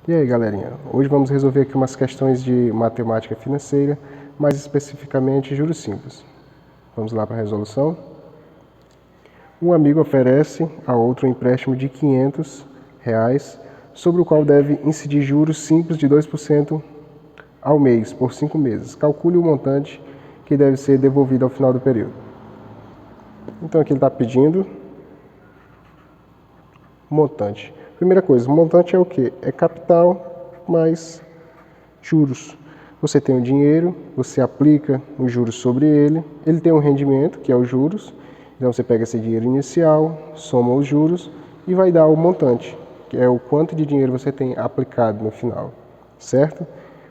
E aí, galerinha, hoje vamos resolver aqui umas questões de matemática financeira, mais especificamente juros simples. Vamos lá para a resolução. Um amigo oferece a outro um empréstimo de R$ 500, sobre o qual deve incidir juros simples de 2% ao mês, por 5 meses. Calcule o montante que deve ser devolvido ao final do período. Então aqui ele está pedindo montante. Primeira coisa, montante é o quê? É capital mais juros. Você tem o dinheiro, você aplica os juros sobre ele, ele tem um rendimento, que é os juros, então você pega esse dinheiro inicial, soma os juros e vai dar o montante, que é o quanto de dinheiro você tem aplicado no final, certo?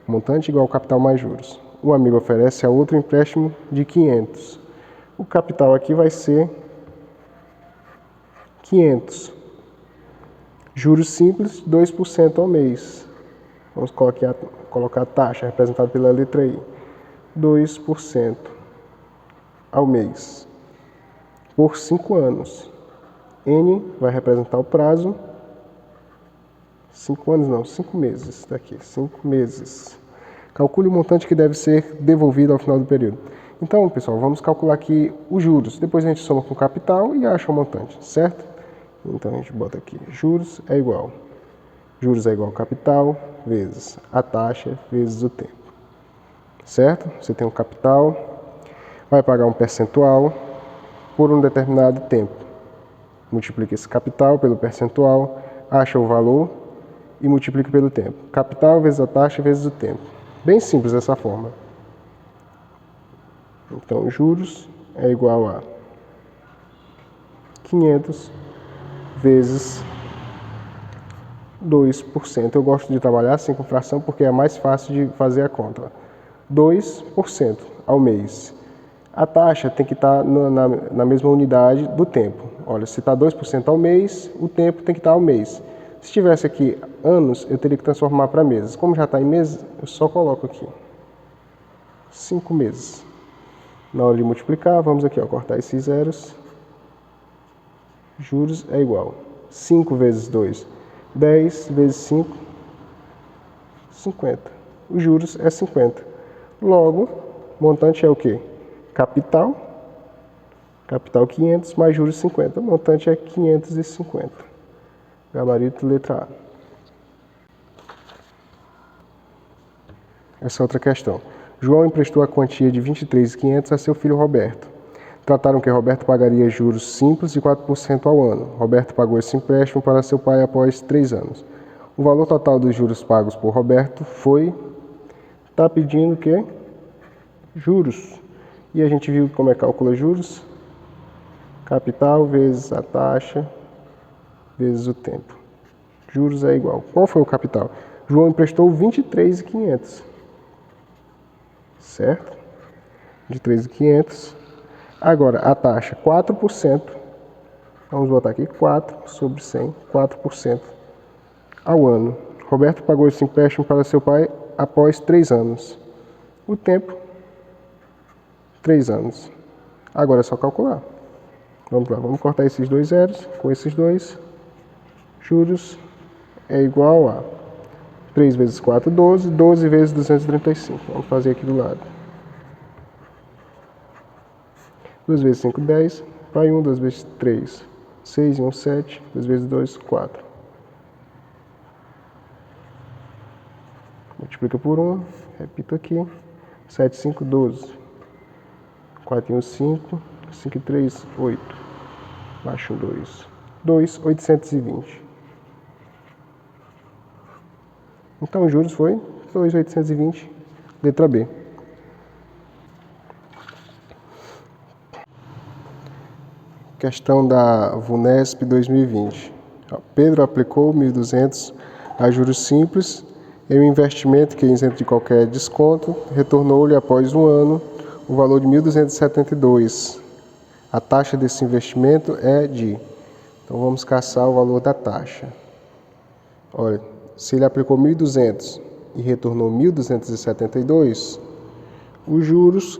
Montante igual capital mais juros. O amigo oferece a outro empréstimo de 500. O capital aqui vai ser 500. Juros simples, 2% ao mês. Vamos colocar a taxa representada pela letra I. 2% ao mês. Por 5 anos. N vai representar o prazo. 5 anos não, 5 meses. Daqui, 5 meses. Calcule o montante que deve ser devolvido ao final do período. Então, pessoal, vamos calcular aqui os juros. Depois a gente soma com o capital e acha o montante, certo? Então a gente bota aqui, juros é igual capital vezes a taxa vezes o tempo, certo? Você tem um capital, vai pagar um percentual por um determinado tempo. Multiplica esse capital pelo percentual, acha o valor e multiplica pelo tempo. Capital vezes a taxa vezes o tempo. Bem simples dessa forma. Então, juros é igual a 500 vezes 2%. Eu gosto de trabalhar assim com fração porque é mais fácil de fazer a conta. 2% ao mês. A taxa tem que estar na mesma unidade do tempo. Olha, se está 2% ao mês, o tempo tem que estar ao mês. Se tivesse aqui anos, eu teria que transformar para meses. Como já está em meses, eu só coloco aqui 5 meses. Na hora de multiplicar, vamos aqui, cortar esses zeros. Juros é igual 5 vezes 2, 10 vezes 5, 50. Os juros é 50. Logo, montante é o quê? Capital 500 mais juros 50. O montante é 550. Gabarito letra A. Essa é outra questão. João emprestou a quantia de 23.500 a seu filho Roberto. Trataram que Roberto pagaria juros simples de 4% ao ano. Roberto pagou esse empréstimo para seu pai após 3 anos. O valor total dos juros pagos por Roberto foi... Está pedindo o quê? Juros. E a gente viu como é que calcula juros? Capital vezes a taxa vezes o tempo. Juros é igual. Qual foi o capital? João emprestou 23.500. Certo? 23.500. Agora, a taxa, 4%, vamos botar aqui, 4 sobre 100, 4% ao ano. Roberto pagou esse empréstimo para seu pai após 3 anos. O tempo, 3 anos. Agora é só calcular. Vamos lá, vamos cortar esses 2 zeros com esses 2. Juros é igual a 3 vezes 4, 12, 12 vezes 235. Vamos fazer aqui do lado. 2 vezes 5, 10. Vai 1, 2 vezes 3, 6 e 1, 7. 2 vezes 2, 4. Multiplica por 1. Repito aqui. 7, 5, 12. 4 e 1, 5. 5 e 3, 8. Baixa 2. 2, 820. Então, os juros foi 2.820, letra B. Questão da VUNESP 2020. Pedro aplicou 1.200 a juros simples em um investimento que é isento de qualquer desconto, retornou-lhe após um ano o valor de 1.272. A taxa desse investimento é de... Então, vamos caçar o valor da taxa. Olha, se ele aplicou 1.200 e retornou 1.272, os juros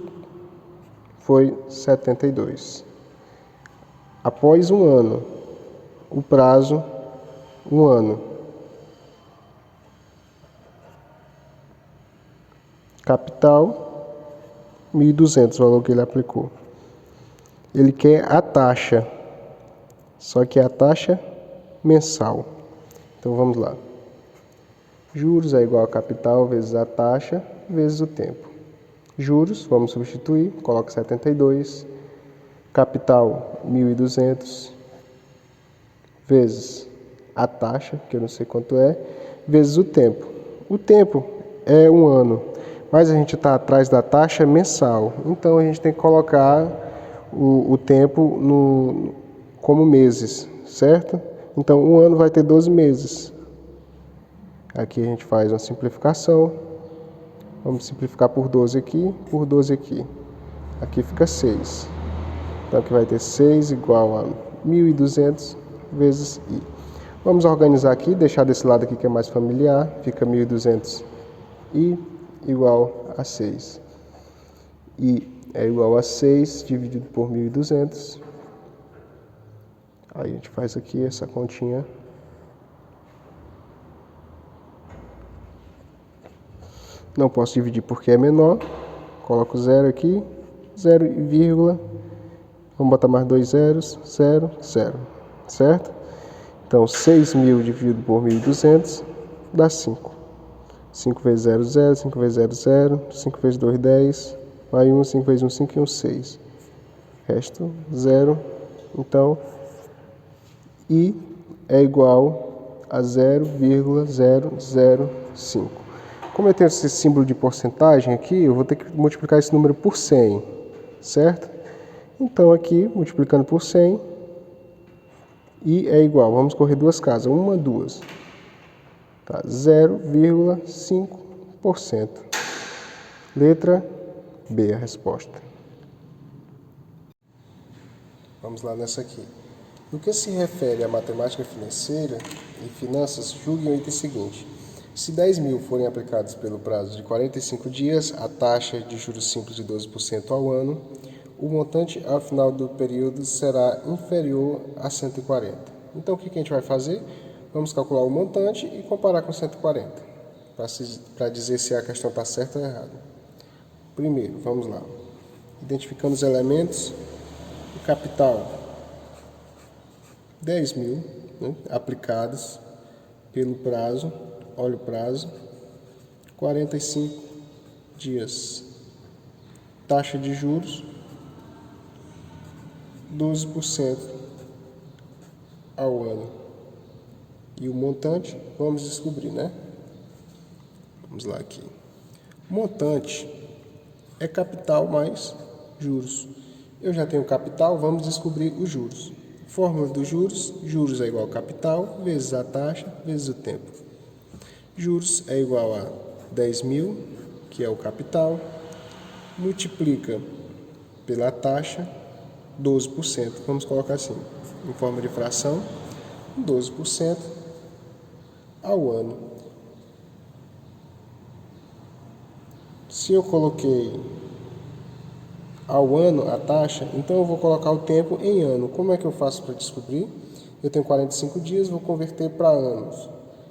foi 72. Após um ano, o prazo, um ano. Capital, 1.200, o valor que ele aplicou. Ele quer a taxa, só que é a taxa mensal. Então vamos lá. Juros é igual a capital vezes a taxa vezes o tempo. Juros, vamos substituir, coloca 72. Capital, 1.200, vezes a taxa, que eu não sei quanto é, vezes o tempo. O tempo é 1 ano, mas a gente está atrás da taxa mensal. Então a gente tem que colocar o tempo como meses, certo? Então 1 ano vai ter 12 meses. Aqui a gente faz uma simplificação. Vamos simplificar por 12 aqui, por 12 aqui. Aqui fica 6. Então aqui vai ter 6 igual a 1.200 vezes I. Vamos organizar aqui, deixar desse lado aqui que é mais familiar. Fica 1.200 I igual a 6. I é igual a 6 dividido por 1.200. Aí a gente faz aqui essa continha. Não posso dividir porque é menor. Coloco 0 aqui, 0, vamos botar mais 2 zeros, 0, 0, certo? Então 6.000 dividido por 1.200 dá 5. 5 vezes 0, 0, 5 vezes 0, 0, 5 vezes 2, 10, vai 1, 5 vezes 1, 5 e 1, 6. Resto 0, então I é igual a 0,005. Como eu tenho esse símbolo de porcentagem aqui, eu vou ter que multiplicar esse número por 100, certo? Então aqui, multiplicando por 100, I é igual, vamos correr duas casas, 1, 2, tá? 0,5%. Letra B, a resposta. Vamos lá nessa aqui. No que se refere à matemática financeira e finanças, julgue o item seguinte. Se 10.000 forem aplicados pelo prazo de 45 dias, a taxa de juros simples de 12% ao ano, o montante ao final do período será inferior a 140. Então, o que a gente vai fazer? Vamos calcular o montante e comparar com 140, para dizer se a questão está certa ou errada. Primeiro, vamos lá. Identificando os elementos, o capital, 10.000, né, aplicados pelo prazo. Olha o prazo, 45 dias. Taxa de juros, 12% ao ano. E o montante, vamos descobrir, né? Vamos lá aqui. Montante é capital mais juros. Eu já tenho capital, vamos descobrir os juros. Fórmula dos juros, juros é igual a capital vezes a taxa vezes o tempo. Juros é igual a 10.000, que é o capital, multiplica pela taxa, 12%. Vamos colocar assim, em forma de fração, 12% ao ano. Se eu coloquei ao ano a taxa, então eu vou colocar o tempo em ano. Como é que eu faço para descobrir? Eu tenho 45 dias, vou converter para anos.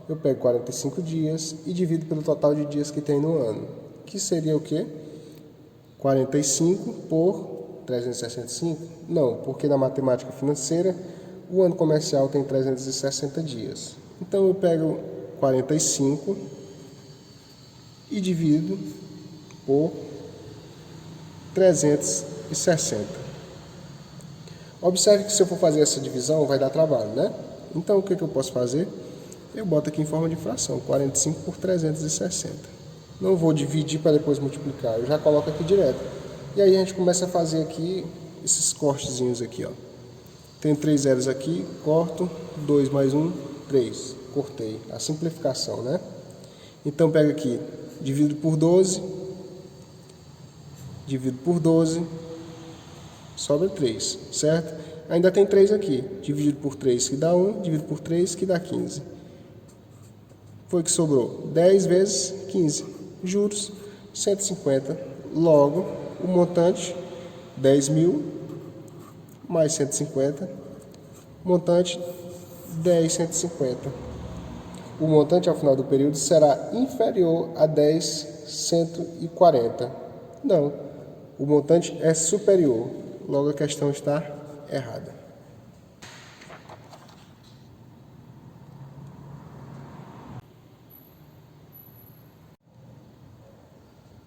Eu pego 45 dias e divido pelo total de dias que tem no ano, que seria o quê? 45 por 365? Não, porque na matemática financeira o ano comercial tem 360 dias. Então eu pego 45 e divido por 360. Observe que se eu for fazer essa divisão vai dar trabalho, né? Então o que eu posso fazer? Eu boto aqui em forma de fração, 45 por 360. Não vou dividir para depois multiplicar, eu já coloco aqui direto. E aí a gente começa a fazer aqui esses cortezinhos aqui, ó. Tem 3 zeros aqui, corto, 2 mais 1, 3. Cortei, a simplificação, né? Então pega aqui, divido por 12, sobra 3, certo? Ainda tem 3 aqui, dividido por 3 que dá 1, dividido por 3 que dá 15. Foi que sobrou 10 vezes 15, juros 150, logo o montante 10.000 mais 150, montante 10.150. O montante ao final do período será inferior a 10 140. Não, o montante é superior, logo a questão está errada.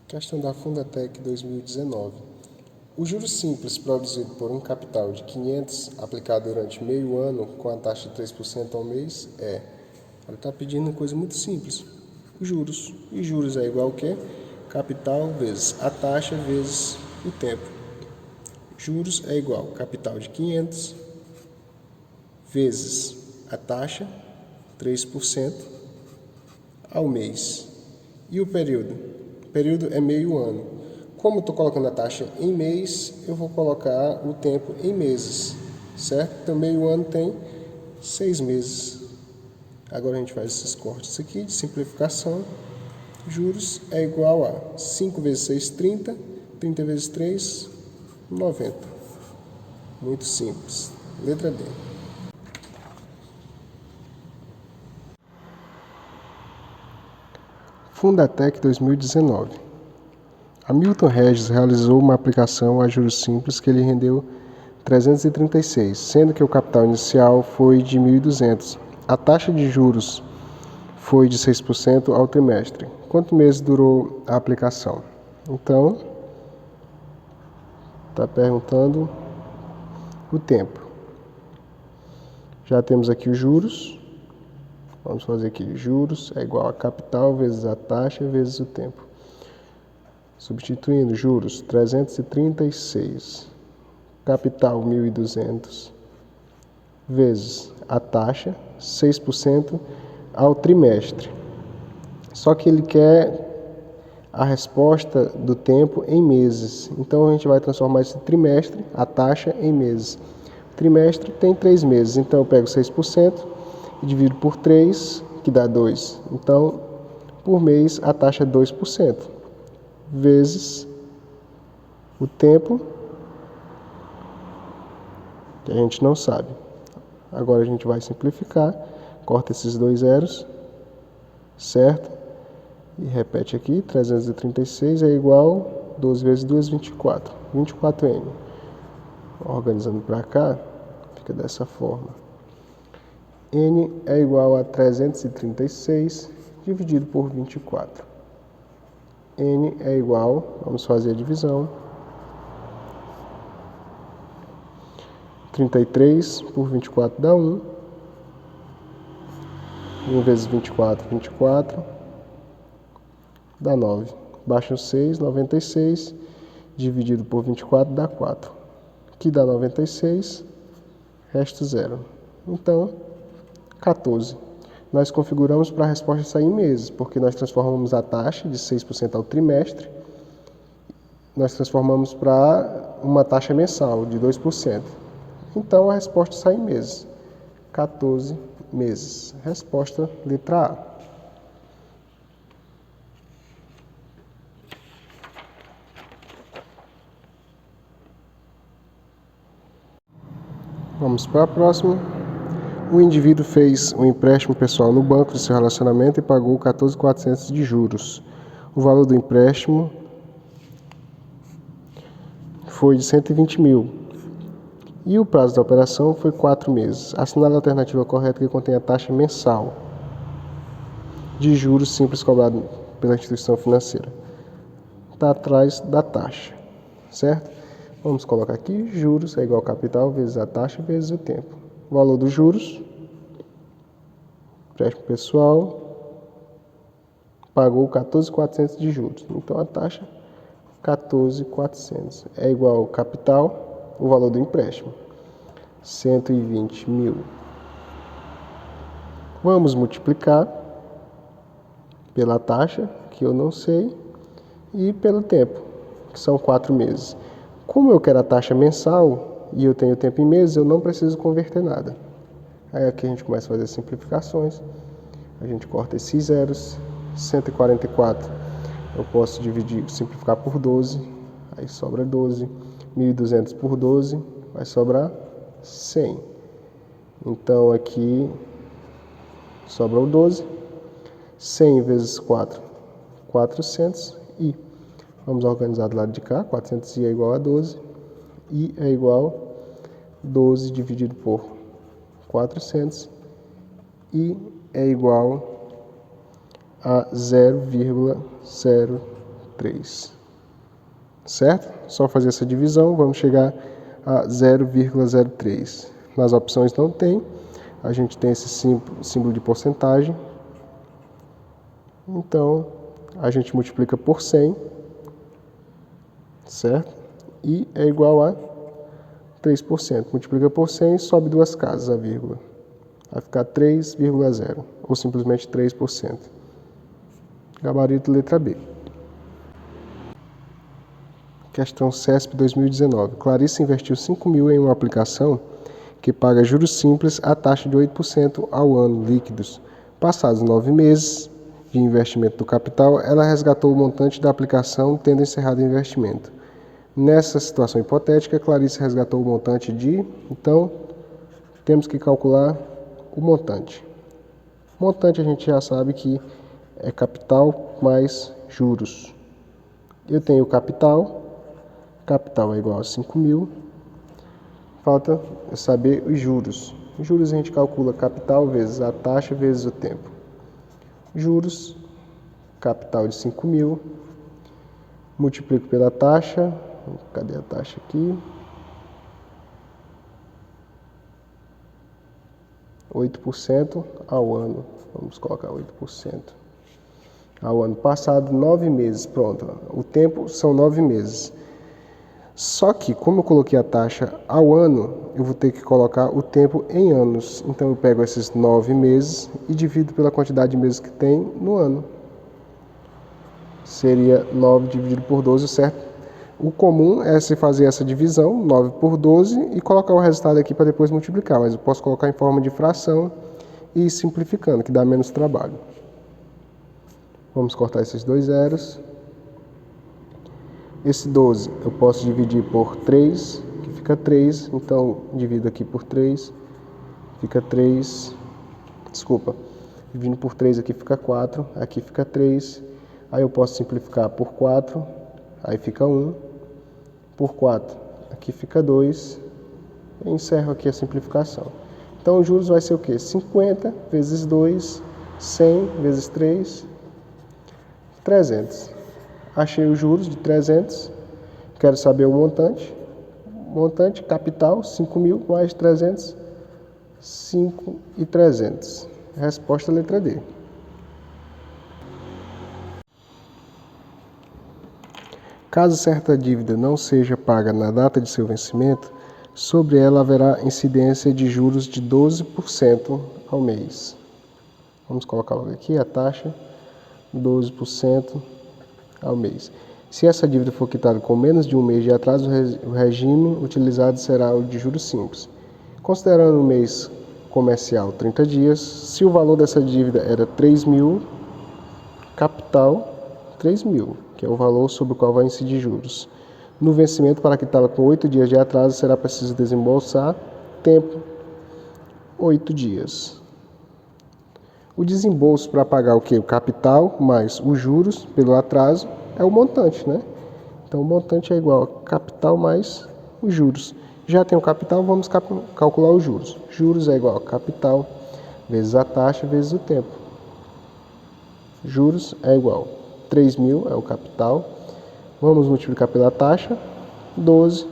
Questão da Fundatec 2019. O juros simples produzido por um capital de 500 aplicado durante meio ano com a taxa de 3% ao mês é... Ela está pedindo uma coisa muito simples. Juros. E juros é igual ao quê? Capital vezes a taxa vezes o tempo. Juros é igual ao capital de 500 vezes a taxa, 3% ao mês. E o período? O período é meio ano. Como eu estou colocando a taxa em mês, eu vou colocar o tempo em meses, certo? Então, meio ano tem 6 meses. Agora a gente faz esses cortes aqui de simplificação. Juros é igual a 5 vezes 6, 30. 30 vezes 3, 90. Muito simples. Letra D. Fundatec 2019. Hamilton Regis realizou uma aplicação a juros simples que lhe rendeu 336, sendo que o capital inicial foi de 1.200. A taxa de juros foi de 6% ao trimestre. Quantos meses durou a aplicação? Então, está perguntando o tempo. Já temos aqui os juros. Vamos fazer aqui, juros é igual a capital vezes a taxa vezes o tempo. Substituindo juros, 336, capital 1.200, vezes a taxa, 6% ao trimestre. Só que ele quer a resposta do tempo em meses. Então a gente vai transformar esse trimestre, a taxa, em meses. O trimestre tem 3 meses, então eu pego 6% e divido por 3, que dá 2. Então, por mês, a taxa é 2%, vezes o tempo, que a gente não sabe. Agora a gente vai simplificar, corta esses 2 zeros, certo? E repete aqui, 336 é igual 12 vezes 2, 24. 24N. Organizando para cá, fica dessa forma. N é igual a 336 dividido por 24. N é igual, vamos fazer a divisão, 33 por 24 dá 1. 1 vezes 24, 24, dá 9. Baixa o 6, 96, dividido por 24 dá 4. Que dá 96, resta 0. Então, 14. Nós configuramos para a resposta sair em meses, porque nós transformamos a taxa de 6% ao trimestre, nós transformamos para uma taxa mensal de 2%. Então, a resposta sai em meses. 14 meses. Resposta letra A. Vamos para a próxima. O indivíduo fez um empréstimo pessoal no banco de seu relacionamento e pagou 14.400 de juros. O valor do empréstimo foi de 120 mil. E o prazo da operação foi 4 meses. Assinale a alternativa correta que contém a taxa mensal de juros simples cobrado pela instituição financeira. Está atrás da taxa, certo? Vamos colocar aqui, juros é igual a capital vezes a taxa vezes o tempo. O valor dos juros, empréstimo pessoal, pagou 14.400 de juros. Então a taxa 14.400 é igual ao capital, o valor do empréstimo, 120 mil. Vamos multiplicar pela taxa, que eu não sei, e pelo tempo, que são 4 meses. Como eu quero a taxa mensal e eu tenho tempo em meses, eu não preciso converter nada. Aí aqui a gente começa a fazer simplificações. A gente corta esses zeros. 144 eu posso dividir, simplificar por 12. Aí sobra 12. 1.200 por 12 vai sobrar 100. Então aqui sobra o 12. 100 vezes 4, 400i. Vamos organizar do lado de cá. 400i é igual a 12. I é igual a 12 dividido por 400. I é igual a 0,03. Certo? Só fazer essa divisão, vamos chegar a 0,03. Nas opções não tem, a gente tem esse símbolo de porcentagem. Então, a gente multiplica por 100, certo? I é igual a 3%. Multiplica por 100, sobe duas casas a vírgula. Vai ficar 3,0, ou simplesmente 3%. Gabarito letra B. Questão CESP 2019. Clarice investiu 5.000 em uma aplicação que paga juros simples à taxa de 8% ao ano líquidos. Passados 9 meses de investimento do capital, ela resgatou o montante da aplicação, tendo encerrado o investimento. Nessa situação hipotética, Clarice resgatou o montante de... Então, temos que calcular o montante. Montante a gente já sabe que é capital mais juros. Eu tenho capital é igual a 5.000. Falta saber os juros. Os juros a gente calcula capital vezes a taxa vezes o tempo. Juros, capital de 5.000, multiplico pela taxa. Cadê a taxa aqui? 8% ao ano. Vamos colocar 8%. Ao ano passado, 9 meses. Pronto. O tempo são 9 meses. Só que, como eu coloquei a taxa ao ano, eu vou ter que colocar o tempo em anos. Então, eu pego esses 9 meses e divido pela quantidade de meses que tem no ano. Seria 9 dividido por 12, certo? O comum é se fazer essa divisão, 9 por 12, e colocar o resultado aqui para depois multiplicar. Mas eu posso colocar em forma de fração e ir simplificando, que dá menos trabalho. Vamos cortar esses dois zeros. Esse 12 eu posso dividir por 3, que fica 3. Então, divido aqui por 3, fica 3. Desculpa, dividindo por 3 aqui fica 4, aqui fica 3. Aí eu posso simplificar por 4, aí fica 1. Por 4, aqui fica 2. Eu encerro aqui a simplificação. Então, os juros vai ser o quê? 50 vezes 2, 100 vezes 3, 300. Achei os juros de 300. Quero saber o montante. Montante, capital, 5.000 mais 300, 5.300. Resposta letra D. Caso certa dívida não seja paga na data de seu vencimento, sobre ela haverá incidência de juros de 12% ao mês. Vamos colocar logo aqui a taxa, 12% ao mês. Se essa dívida for quitada com menos de um mês de atraso, o regime utilizado será o de juros simples. Considerando o mês comercial 30 dias, se o valor dessa dívida era 3.000, capital 3.000, que é o valor sobre o qual vai incidir juros. No vencimento, para quitá-la com 8 dias de atraso, será preciso desembolsar tempo, 8 dias. O desembolso para pagar o quê? O capital mais os juros pelo atraso é o montante, né? Então, o montante é igual a capital mais os juros. Já tem o capital, vamos calcular os juros. Juros é igual a capital vezes a taxa vezes o tempo. Juros é igual a 3.000 é o capital. Vamos multiplicar pela taxa, 12%.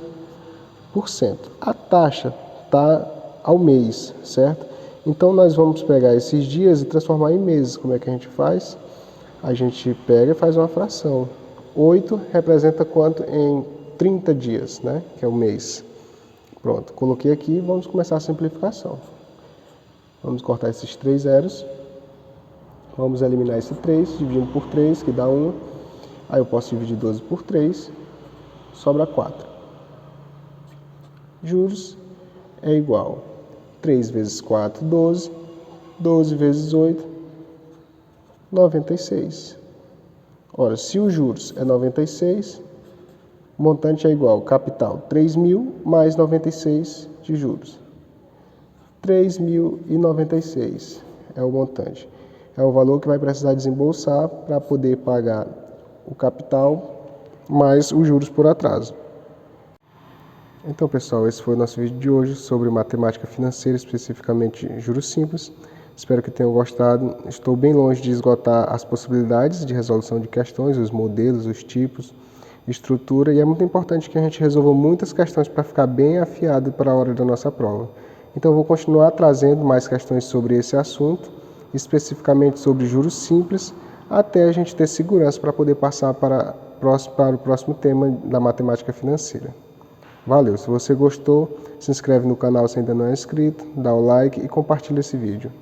A taxa está ao mês, certo? Então, nós vamos pegar esses dias e transformar em meses. Como é que a gente faz? A gente pega e faz uma fração. 8 representa quanto em 30 dias, né? Que é o mês. Pronto, coloquei aqui e vamos começar a simplificação. Vamos cortar esses 3 zeros. Vamos eliminar esse 3, dividindo por 3, que dá 1. Aí eu posso dividir 12 por 3, sobra 4. Juros é igual a 3 vezes 4, 12. 12 vezes 8, 96. Ora, se os juros é 96, o montante é igual ao capital 3.000 mais 96 de juros. 3.096 é o montante. é o valor que vai precisar desembolsar para poder pagar o capital mais os juros por atraso. Então, pessoal, esse foi o nosso vídeo de hoje sobre matemática financeira, especificamente juros simples. Espero que tenham gostado. Estou bem longe de esgotar as possibilidades de resolução de questões, os modelos, os tipos, estrutura, e é muito importante que a gente resolva muitas questões para ficar bem afiado para a hora da nossa prova. Então, eu vou continuar trazendo mais questões sobre esse assunto, especificamente sobre juros simples, até a gente ter segurança para poder passar para o próximo tema da matemática financeira. Valeu! Se você gostou, se inscreve no canal se ainda não é inscrito, dá o like e compartilha esse vídeo.